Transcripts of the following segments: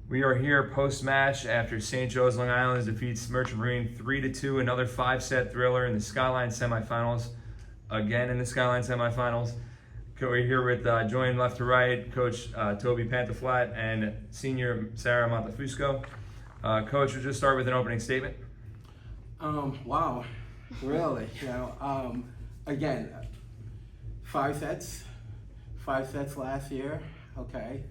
We are here post-match after St. Joe's Long Island defeats Merchant Marine 3-2, another 5-set thriller in the Skyline semifinals. Again in the Skyline semifinals. We're here with joined left to right, Coach Toby Pantaflat and Senior Sarah Montefusco. Coach, we'll just start with an opening statement. Wow, really? Again, 5 sets last year. Okay.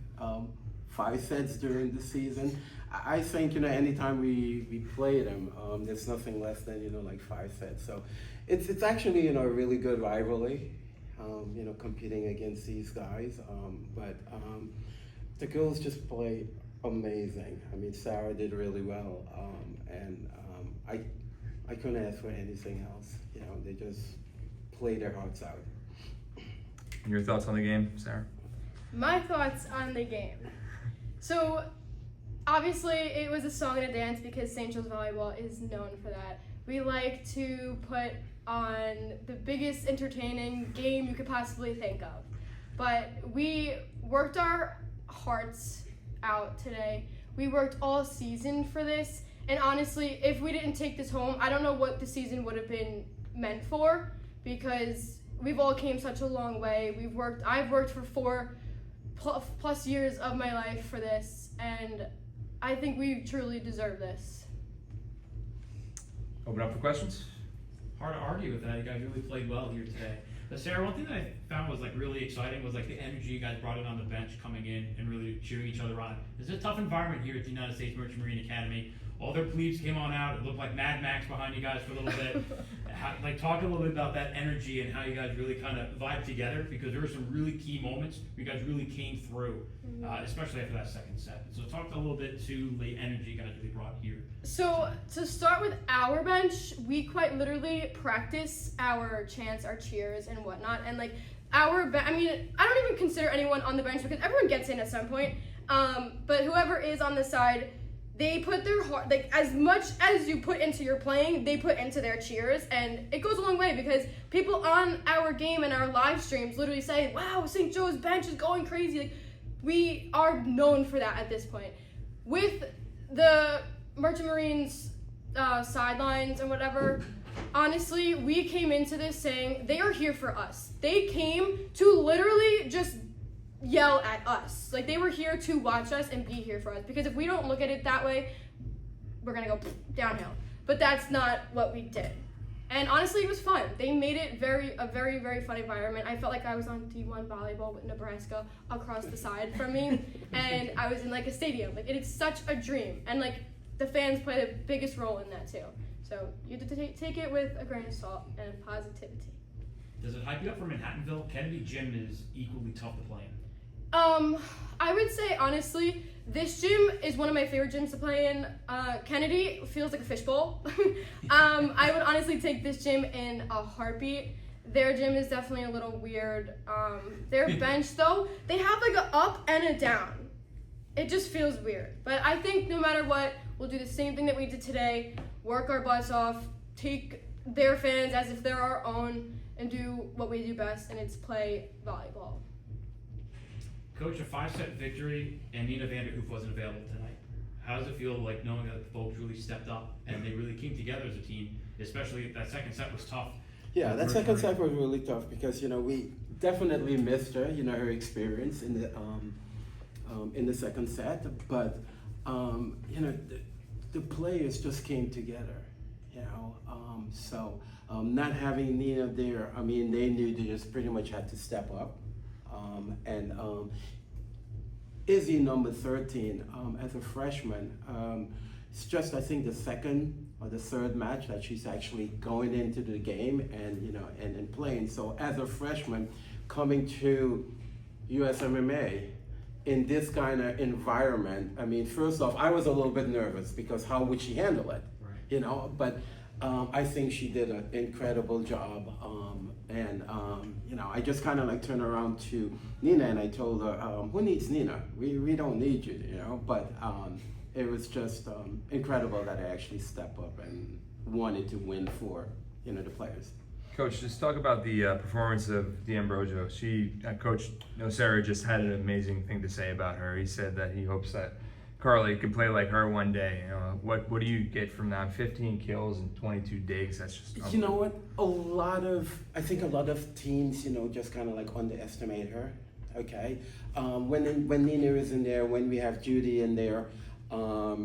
5 sets during the season. I think, anytime we play them, there's nothing less than, like 5 sets. So it's actually, a really good rivalry, competing against these guys. But the girls just play amazing. I mean, Sarah did really well. And I couldn't ask for anything else. They just play their hearts out. Your thoughts on the game, Sarah? My thoughts on the game. So, obviously, it was a song and a dance because St. Joe's Volleyball is known for that. We like to put on the biggest entertaining game you could possibly think of. But we worked our hearts out today. We worked all season for this. And honestly, if we didn't take this home, I don't know what the season would have been meant for, because we've all came such a long way. I've worked for 4 plus years of my life for this, and I think we truly deserve this. Open up for questions. Hard to argue with that. You guys really played well here today. But Sarah, one thing that I found was really exciting was the energy you guys brought in on the bench coming in and really cheering each other on. It's a tough environment here at the United States Merchant Marine Academy. All their plebes came on out. It looked like Mad Max behind you guys for a little bit. Talk a little bit about that energy and how you guys really kind of vibed together, because there were some really key moments where you guys really came through, especially after that second set. So talk a little bit to the energy you guys really brought here. So to start with our bench, we quite literally practice our chants, our cheers, and whatnot. And I don't even consider anyone on the bench because everyone gets in at some point. But whoever is on the side, they put their heart, as much as you put into your playing, they put into their cheers, and it goes a long way because people on our game and our live streams literally say, wow, St. Joe's bench is going crazy. We are known for that at this point. With the Merchant Marines sidelines and whatever, honestly, we came into this saying they are here for us. They came to literally just yell at us. They were here to watch us and be here for us, because if we don't look at it that way, we're gonna go downhill. But that's not what we did. And honestly, it was fun. They made it a very, very fun environment. I felt like I was on D1 volleyball with Nebraska across the side from me, and I was in a stadium. It's such a dream, and the fans play the biggest role in that too. So you have to take it with a grain of salt and positivity. Does it hype you up for Manhattanville? Kennedy Gym is equally tough to play in. I would say, honestly, this gym is one of my favorite gyms to play in. Kennedy feels like a fishbowl. I would honestly take this gym in a heartbeat. Their gym is definitely a little weird. Their bench, though, they have an up and a down. It just feels weird. But I think no matter what, we'll do the same thing that we did today, work our butts off, take their fans as if they're our own, and do what we do best, and it's play volleyball. Coach, a 5-set victory, and Nina Vanderhoof wasn't available tonight. How does it feel knowing that the folks really stepped up and they really came together as a team, especially if that second set was tough? Yeah, that second set was really tough because, we definitely missed her, her experience in the second set. But, the players just came together, So not having Nina there, they knew they just pretty much had to step up. Izzy, number 13, as a freshman, it's just, I think, the second or the third match that she's actually going into the game and playing. So as a freshman coming to USMMA in this kind of environment, first off, I was a little bit nervous because how would she handle it? Right. But I think she did an incredible job. I just kind of turned around to Nina and I told her, who needs Nina? We don't need you, But it was just incredible that I actually stepped up and wanted to win for, the players. Coach, just talk about the performance of D'Ambrosio. Coach Sarah just had an amazing thing to say about her. He said that he hopes that Carly could play like her one day. You know, what do you get from that? 15 kills and 22 digs. That's just You know what? I think a lot of teams, just kind of like underestimate her. Okay, when Nina is in there, when we have Judy in there, a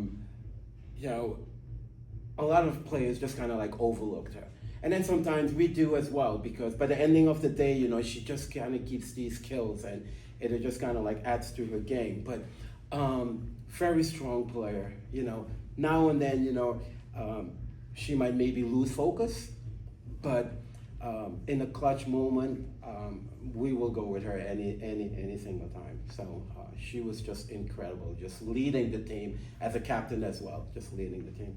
lot of players just kind of like overlooked her. And then sometimes we do as well, because by the ending of the day, she just kind of keeps these kills, and it just kind of like adds to her game. But very strong player. Now and then, she might maybe lose focus, but in a clutch moment, we will go with her any single time. So she was just incredible, just leading the team as a captain as well, just leading the team.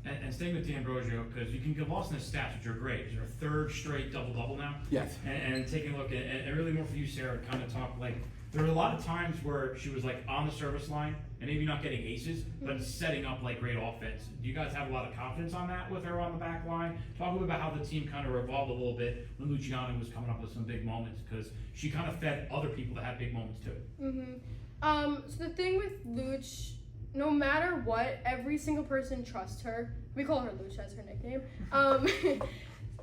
And staying with D'Ambrosio, because you can give Austin his stats, which are great. It's her third straight double-double now. Yes. And taking a look at, and really more for you, Sarah, kind of talk like, there were a lot of times where she was like on the service line and maybe not getting aces, but setting up like great offense. Do you guys have a lot of confidence on that with her on the back line? Talk a little bit about how the team kind of revolved a little bit when Luciana was coming up with some big moments, because she kind of fed other people that had big moments too. So the thing with Luch, no matter what, every single person trusts her. We call her Luch, that's her nickname.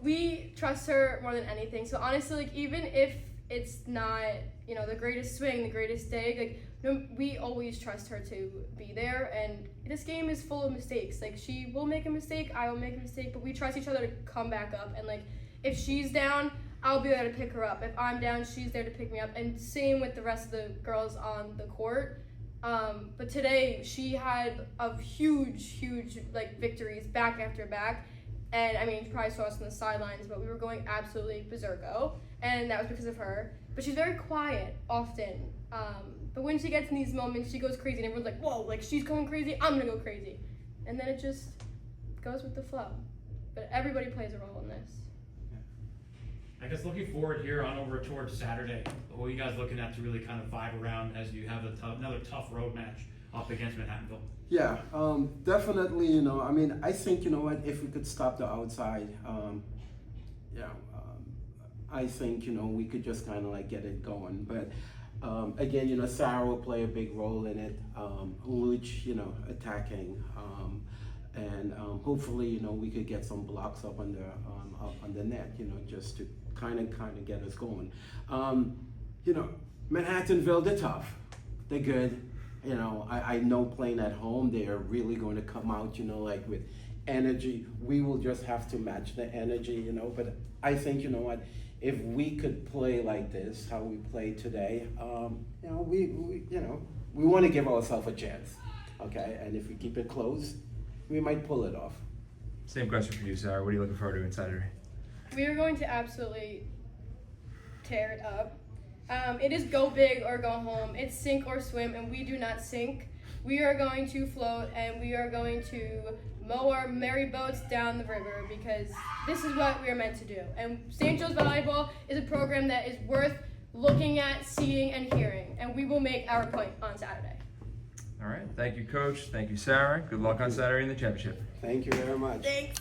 We trust her more than anything. So honestly, like, even if it's not, the greatest swing, the greatest dig, we always trust her to be there. And this game is full of mistakes. Like, she will make a mistake, I will make a mistake, but we trust each other to come back up. And like, if she's down, I'll be there to pick her up. If I'm down, she's there to pick me up. And same with the rest of the girls on the court. But today she had a huge like victories back after back. And I mean, you probably saw us on the sidelines, but we were going absolutely berserko, and that was because of her. But she's very quiet often. But when she gets in these moments, she goes crazy, and everyone's like, whoa, like, she's going crazy, I'm gonna go crazy. And then it just goes with the flow. But everybody plays a role in this. I guess looking forward here on over towards Saturday, what are you guys looking at to really kind of vibe around as you have another tough road match up against Manhattanville? Yeah, definitely, I think, if we could stop the outside, I think, we could just kind of like get it going. But again, Sarah will play a big role in it. Luch, attacking, and hopefully, we could get some blocks up on the net, just to kind of get us going. Manhattanville, they're tough. They're good. I know playing at home, they are really going to come out, like with energy. We will just have to match the energy, but I think, if we could play like this, how we play today, we want to give ourselves a chance, okay? And if we keep it close, we might pull it off. Same question for you, Sarah. What are you looking forward to in Saturday? We are going to absolutely tear it up. It is go big or go home. It's sink or swim, and we do not sink. We are going to float, and we are going to mow our merry boats down the river, because this is what we are meant to do. And St. Joe's Volleyball is a program that is worth looking at, seeing, and hearing, and we will make our point on Saturday. All right. Thank you, Coach. Thank you, Sarah. Good luck on Saturday in the championship. Thank you very much. Thanks.